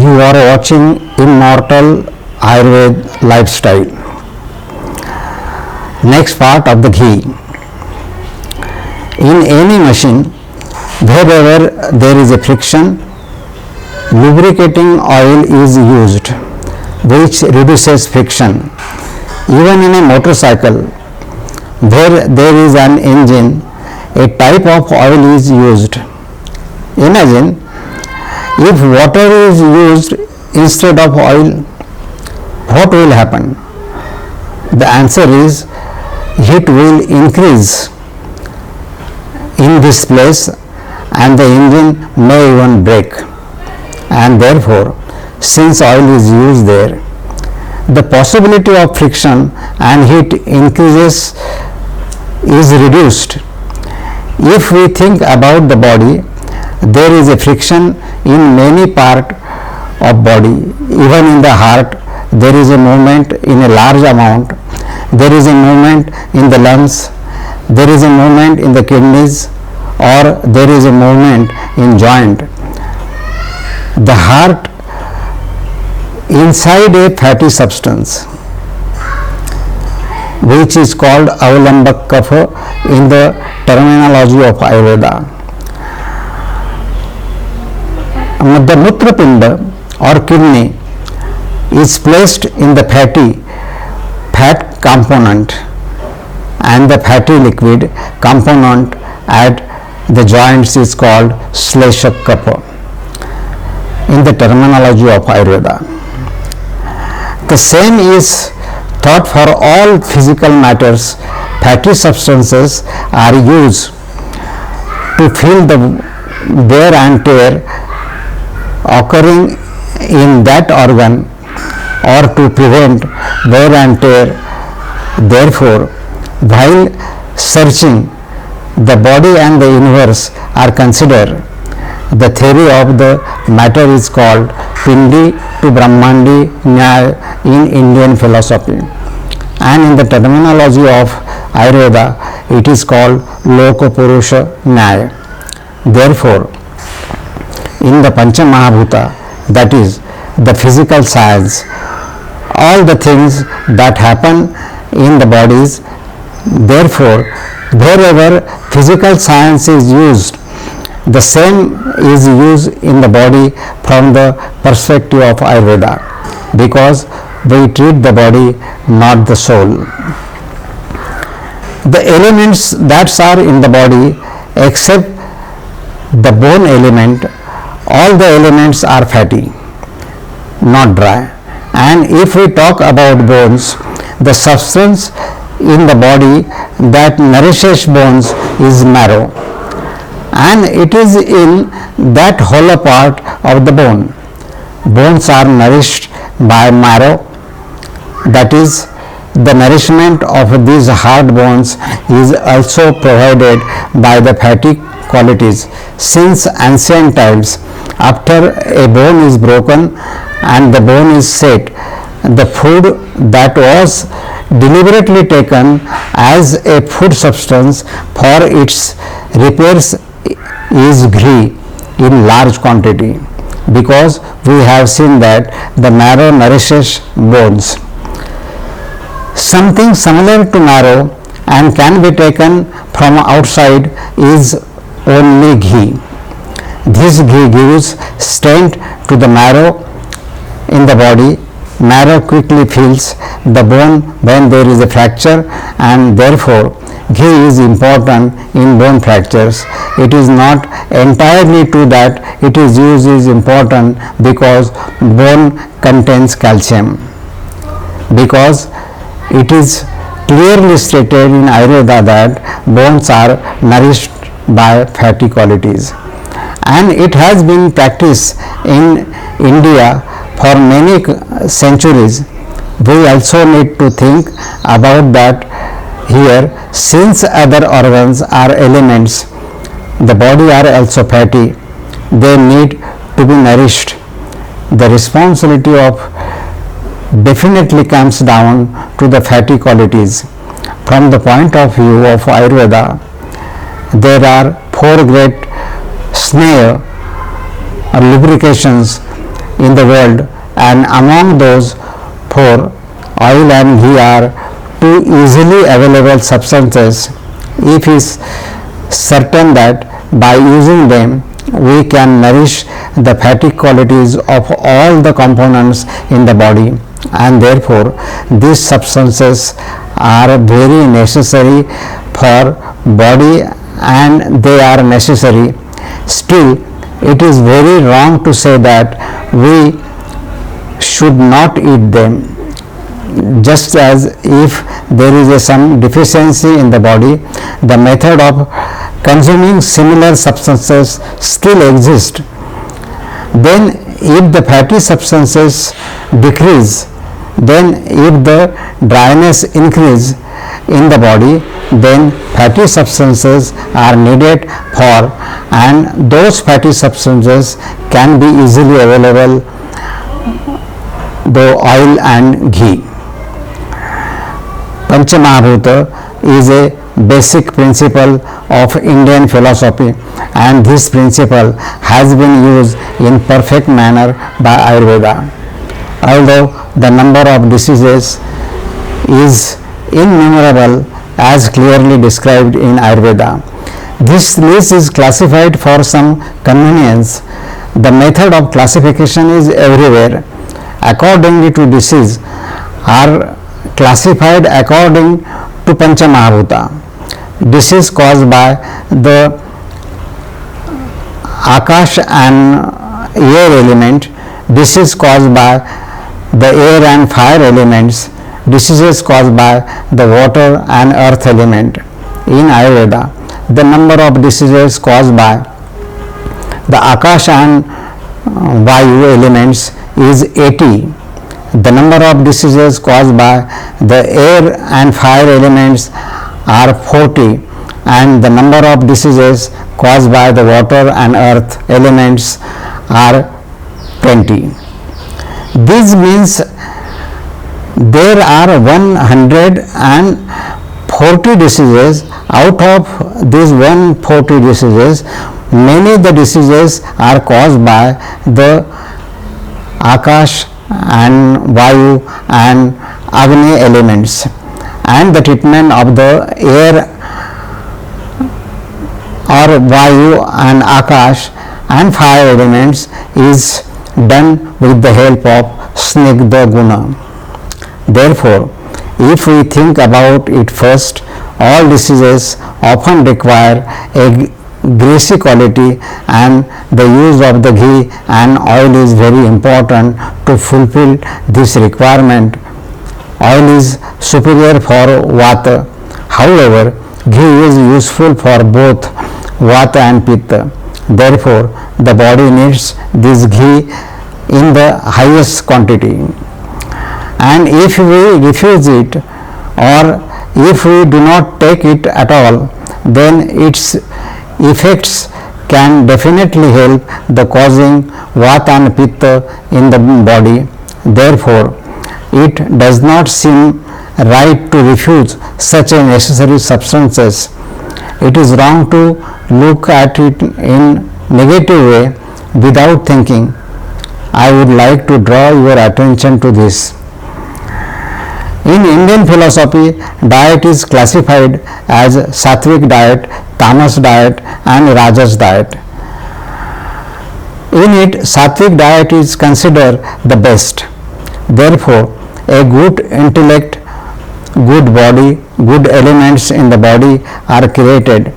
You are watching Immortal Ayurved Lifestyle. Next part of the ghee. In any machine, wherever there is a friction, lubricating oil is used, which reduces friction. Even in a motorcycle, where there is an engine, a type of oil is used. Imagine if water is used instead of oil, what will happen? The answer is heat will increase in this place and the engine may even break. And therefore, since oil is used there, the possibility of friction and heat increases is reduced. If we think about the body, there is a friction in many parts of body. Even in the heart, there is a movement in a large amount. There is a movement in the lungs. There is a movement in the kidneys, or there is a movement in joint. The heart inside a fatty substance, which is called Avalambak Kapha in the terminology of Ayurveda. The Mutrapinda or kidney is placed in the fat component, and the fatty liquid component at the joints is called Shleshak Kapha in the terminology of Ayurveda. The same is thought for all physical matters. Fatty substances are used to fill the wear and tear occurring in that organ or to prevent wear and tear. Therefore, while searching the body and the universe are considered, the theory of the matter is called Pindi to Brahmandi Nyaya in Indian philosophy, and in the terminology of Ayurveda it is called Lokapurusha Nyaya. Therefore, in the Pancha Mahabhuta, that is the physical science, all the things that happen in the bodies, therefore wherever physical science is used, the same is used in the body from the perspective of Ayurveda, because we treat the body, not the soul. The elements that are in the body, except the bone element, all the elements are fatty, not dry. And if we talk about bones, the substance in the body that nourishes bones is marrow, and it is in that hollow part of the bone. Bones are nourished by marrow, that is, the nourishment of these hard bones is also provided by the fatty qualities. Since ancient times, after a bone is broken and the bone is set, the food that was deliberately taken as a food substance for its repairs is ghee in large quantity, because we have seen that the marrow nourishes bones. Something similar to marrow and can be taken from outside is only ghee. This ghee gives strength to the marrow in the body. Marrow quickly fills the bone when there is a fracture, and therefore ghee is important in bone fractures. It is not entirely true that it is used is important, because bone contains calcium, because it is clearly stated in Ayurveda that bones are nourished by fatty qualities, and it has been practiced in India for many centuries. We also need to think about that here, since other organs are elements, the body are also fatty, they need to be nourished. The responsibility of definitely comes down to the fatty qualities. From the point of view of Ayurveda, there are four great snare or lubrications in the world, and among those four, oil and ghee are two easily available substances. It is certain that by using them we can nourish the fatty qualities of all the components in the body, and therefore these substances are very necessary for body and they are necessary. Still, it is very wrong to say that we should not eat them, just as if there is some deficiency in the body. The method of consuming similar substances still exists. Then if the fatty substances decrease, then if the dryness increase in the body, then fatty substances are needed for, and those fatty substances can be easily available, the oil and ghee. Panchamahabhuta is a basic principle of Indian philosophy, and this principle has been used in perfect manner by Ayurveda. Although the number of diseases is innumerable as clearly described in Ayurveda, this list is classified for some convenience. The method of classification is everywhere. Accordingly to disease are classified according to Panchamahabhuta. Disease caused by the Akash and air element, disease caused by the air and fire elements, diseases caused by the water and earth element. In Ayurveda, the number of diseases caused by the Akash and Vayu elements is 80. The number of diseases caused by the air and fire elements are 40, and the number of diseases caused by the water and earth elements are 20. This means there are 140 diseases. Out of these 140 diseases, many the diseases are caused by the Akash and Vayu and Agni elements, and the treatment of the air or Vayu and Akash and fire elements is done with the help of Snigdha Guna. Therefore, if we think about it first, all diseases often require a greasy quality, and the use of the ghee and oil is very important to fulfill this requirement. Oil is superior for Vata. However, ghee is useful for both Vata and Pitta. Therefore, the body needs this ghee in the highest quantity. And if we refuse it, or if we do not take it at all, then its effects can definitely help the causing Vata and Pitta in the body. Therefore, it does not seem right to refuse such a necessary substances. It is wrong to look at it in negative way without thinking. I would like to draw your attention to this. In Indian philosophy, diet is classified as Sattvic diet, Tamas diet and Rajas diet. In it, Sattvic diet is considered the best. Therefore, a good intellect, good body, good elements in the body are created,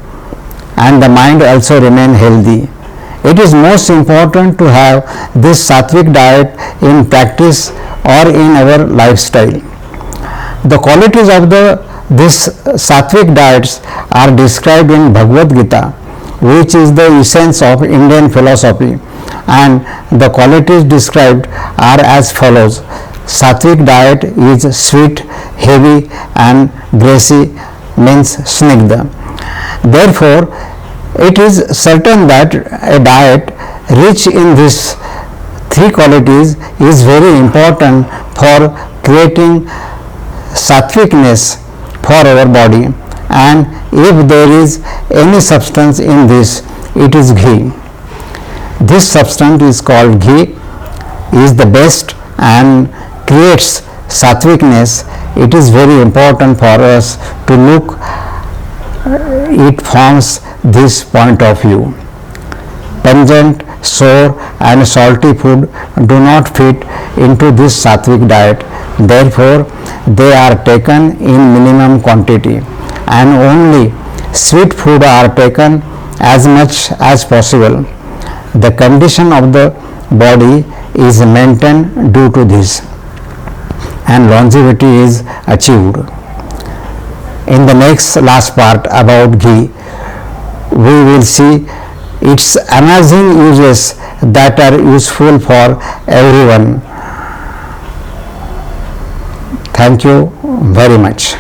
and the mind also remain healthy. It is most important to have this Sattvic diet in practice or in our lifestyle. The qualities of this Sattvic diets are described in Bhagavad Gita, which is the essence of Indian philosophy, and the qualities described are as follows. Sattvic diet is sweet, heavy and greasy, means snigdha. Therefore, it is certain that a diet rich in these three qualities is very important for creating sattvicness for our body, and if there is any substance in this, it is ghee. This substance is called ghee. is the best and creates sattvicness, it is very important for us to look it forms this point of view. Pungent, sour and salty food do not fit into this sattvic diet, therefore they are taken in minimum quantity and only sweet food are taken as much as possible. The condition of the body is maintained due to this and longevity is achieved. In the next last part about ghee, we will see its amazing uses that are useful for everyone. Thank you very much.